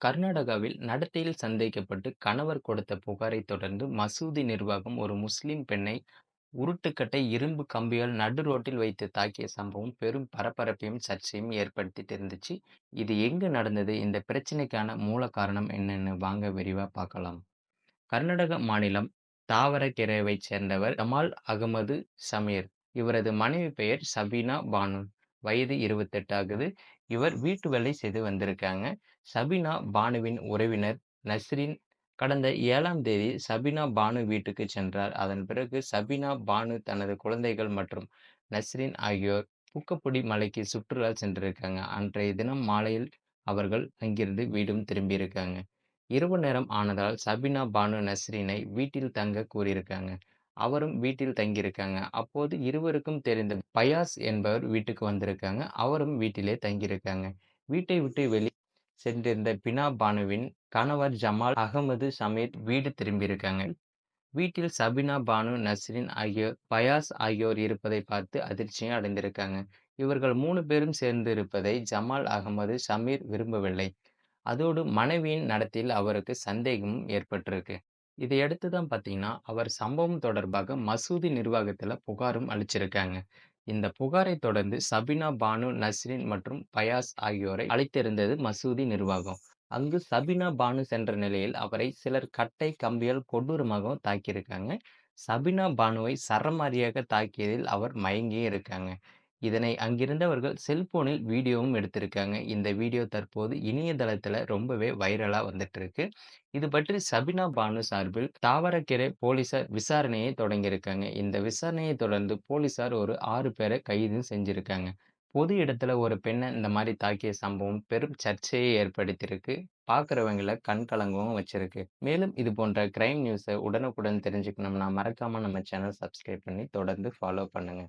கர்நாடகாவில் நடத்தையில் சந்தேகப்பட்டு கணவர் கொடுத்த புகாரைத் தொடர்ந்து மசூதி நிர்வாகம் ஒரு முஸ்லிம் பெண்ணை உருட்டுக்கட்டை இரும்பு கம்பியால் நடு ரோட்டில் வைத்து தாக்கிய சம்பவம் பெரும் பரபரப்பையும் சர்ச்சையும் ஏற்படுத்திட்டு இருந்துச்சு. இது எங்க நடந்தது? இந்த பிரச்சனைக்கான மூல காரணம் என்னன்னு வாங்க விரிவா பார்க்கலாம். கர்நாடக மாநிலம் தாவரகெரேவைச் சேர்ந்தவர் ஜமால் அகமது சமீர். இவரது மனைவி பெயர் சபீனா பானு. வயது 28 ஆகுது. இவர் வீட்டு வேலை செய்து வந்திருக்காங்க. சபீனா பானுவின் உறவினர் நஸ்ரின் கடந்த 7ஆம் தேதி சபீனா பானு வீட்டுக்கு சென்றார். அதன் பிறகு சபீனா பானு தனது குழந்தைகள் மற்றும் நஸ்ரின் ஆகியோர் புக்கப்புடி மலைக்கு சுற்றுலா சென்றிருக்காங்க. அன்றைய தினம் மாலையில் அவர்கள் அங்கிருந்து வீடும் திரும்பியிருக்காங்க. இரவு நேரம் ஆனதால் சபீனா பானு நஸ்ரீனை வீட்டில் தங்க கூறியிருக்காங்க. அவரும் வீட்டில் தங்கியிருக்காங்க. அப்போது இருவருக்கும் தெரிந்த பயாஸ் என்பவர் வீட்டுக்கு வந்திருக்காங்க. அவரும் வீட்டிலே தங்கியிருக்காங்க. வீட்டை விட்டு சென்றிருந்த பினா பானுவின் கணவர் ஜமால் அகமது சமீர் வீடு திரும்பியிருக்காங்க. வீட்டில் சபீனா பானு, நஸ்ரின் ஆகியோர் பயாஸ் ஆகியோர் இருப்பதை பார்த்து அதிர்ச்சியும் அடைந்திருக்காங்க. இவர்கள் 3 பேரும் சேர்ந்து இருப்பதை ஜமால் அகமது சமீர் விரும்பவில்லை. அதோடு மனைவியின் நடத்தையில் அவருக்கு சந்தேகமும் ஏற்பட்டிருக்கு. இதையடுத்து தான் பார்த்தீங்கன்னா, அவர் சம்பவம் தொடர்பாக மசூதி நிர்வாகத்தில புகாரும் அளிச்சிருக்காங்க. இந்த புகாரை தொடர்ந்து சபீனா பானு, நஸ்ரின் மற்றும் பயாஸ் ஆகியோரை அழைத்திருந்தது மசூதி நிர்வாகம். அங்கு சபீனா பானு சென்ற நிலையில் அவரை சிலர் கட்டை, கம்பியால் கொடூரமாகவும் தாக்கியிருக்காங்க. சபீனா பானுவை சரமாரியாக தாக்கியதில் அவர் மயங்கியும் இருக்காங்க. இதனை அங்கிருந்தவர்கள் செல்போனில் வீடியோவும் எடுத்திருக்காங்க. இந்த வீடியோ தற்போது இணையதளத்துல ரொம்பவே வைரலா வந்துட்டு இருக்கு. இது பற்றி சபினா பானு சார்பில் தாவரகெரே போலீசார் விசாரணையை தொடங்கியிருக்காங்க. இந்த விசாரணையை தொடர்ந்து போலீசார் ஒரு 6 பேரை கைது செஞ்சிருக்காங்க. பொது இடத்துல ஒரு பெண்ணை இந்த மாதிரி தாக்கிய சம்பவம் பெரும் சர்ச்சையை ஏற்படுத்தியிருக்கு. பார்க்குறவங்கள கண் கலங்கவும் வச்சிருக்கு. மேலும் இது போன்ற கிரைம் நியூஸை உடனுக்குடன் தெரிஞ்சுக்கணும்னா மறக்காம நம்ம சேனல் சப்ஸ்கிரைப் பண்ணி தொடர்ந்து ஃபாலோ பண்ணுங்க.